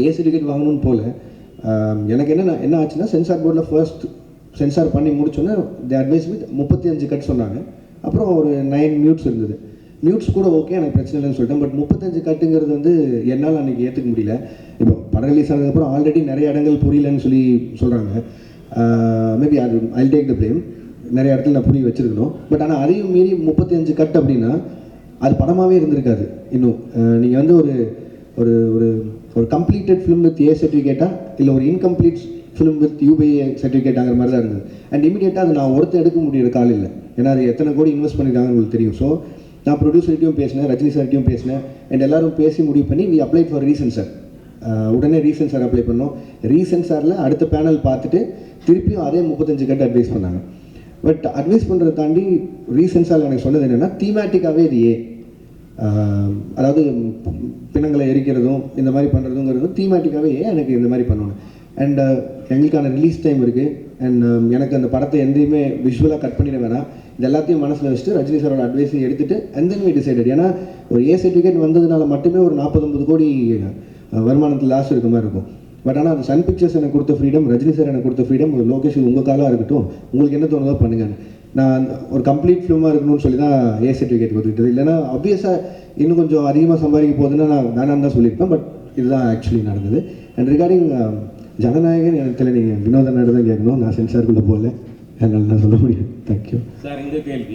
A certificate வாங்கணும்னு போல எனக்கு என்ன ஆச்சுன்னா சென்சார் போர்டில் ஃபர்ஸ்ட் சென்சார் பண்ணி முடிச்சோன்னே தி அட்வைஸ் வித் 35 கட் சொன்னாங்க. அப்புறம் ஒரு 9 மியூட்ஸ் இருந்தது. மியூட்ஸ் கூட ஓகே, எனக்கு பிரச்சனை இல்லைன்னு சொல்லிட்டேன். பட் 35 கட்டுங்கிறது வந்து என்னால் அன்றைக்கி ஏற்றுக்க முடியல. இப்போ படம் ரிலீஸ் ஆனதுக்கப்புறம் ஆல்ரெடி நிறைய இடங்கள் புரியலன்னு சொல்கிறாங்க. மேபி அது ஐ டேக் த ப்ளேம். நிறைய இடத்துல நான் புரிய வச்சுருக்கணும். பட் ஆனால் அதையும் மீறி 35 கட் அப்படின்னா அது படமாகவே இருந்திருக்காது. இன்னும் நீங்கள் வந்து ஒரு ஒரு ஒரு ஒரு கம்ப்ளீட்டட் ஃபிலிம் வித் ஏ சர்டிஃபிகேட்டாக இல்லை ஒரு இன்கம்ப்ளீட் ஃபிலிம் வித் யூபிஏ சர்டிஃபிகேட்டாங்கிற மாதிரி தான் இருந்தது. அண்ட் இமீடியட்டாக அது நான் ஒருத்தர் எடுக்க முடியிற கால் இல்லை. ஏன்னா அது எத்தனை கோடி இன்வெஸ்ட் பண்ணியிருக்காங்கன்னு உங்களுக்கு தெரியும். ஸோ நான் ப்ரொடியூசர்கிட்டையும் பேசினேன், ரஜினி சார்கிட்டையும் பேசினேன். அண்ட் எல்லோரும் பேசி முடிவு பண்ணி வி அப்ளை ஃபார் ரீசென்சார். உடனே ரீசென்சார் அப்ளை பண்ணோம். ரீசென்சாரில் அடுத்த பேனல் பார்த்துட்டு திருப்பியும் அதே 35 கட்டு அட்வைஸ் பண்ணாங்க. பட் அட்வைஸ் பண்ணுறதை தாண்டி ரீசென்சாரில் எனக்கு சொன்னது என்னென்னா தீமேட்டிக்காகவே இது அதாவது பிணங்களை எரிக்கிறதும் இந்த மாதிரி பண்ணுறதுங்கிறதும் தீமேட்டிக்காகவே எனக்கு இந்த மாதிரி பண்ணணும். அண்ட் எங்களுக்கான ரிலீஸ் டைம் இருக்குது. அண்ட் எனக்கு அந்த படத்தை எந்தையுமே விஷுவலாக கட் பண்ணிட வேணாம். இது எல்லாத்தையும் மனசில் வச்சுட்டு ரஜினி சாரோட அட்வைஸை எடுத்துகிட்டு அண்ட் தென் வி டிசைடட். ஏன்னா ஒரு ஏ சர்டிஃபிகேட் வந்ததுனால மட்டுமே ஒரு 40-50 கோடி வருமானத்தில் லாஸ் இருக்க மாதிரி இருக்கும். பட் ஆனால் அது சன் பிக்சர்ஸ் எனக்கு கொடுத்த ஃப்ரீடம், ரஜினி சார் எனக்கு கொடுத்த ஃப்ரீடம், லோகேஷ் உங்கள் காலாக இருக்கட்டும், உங்களுக்கு என்ன தோணுதோ பண்ணுங்கன்னு. நான் ஒரு கம்ப்ளீட் ஃபிலிமாக இருக்கணும்னு சொல்லி தான் ஏ சர்டிஃபிகேட் கொடுத்துக்கிட்டது. இல்லைனா ஆப்வியஸாக இன்னும் கொஞ்சம் அதிகமாக சம்பாதிக்க போகுதுன்னா நான் வேணான்னு தான் சொல்லியிருப்பேன். பட் இதுதான் ஆக்சுவலி நடந்தது. அண்ட் ரிகார்டிங் ஜனநாயகன் எனக்கு நீங்கள் வினோத நாடு தான் கேட்கணும். நான் சென்சாருக்குள்ளே போகல, என்னால் நான் சொல்ல முடியும். Thank you sir. இந்த கேள்வி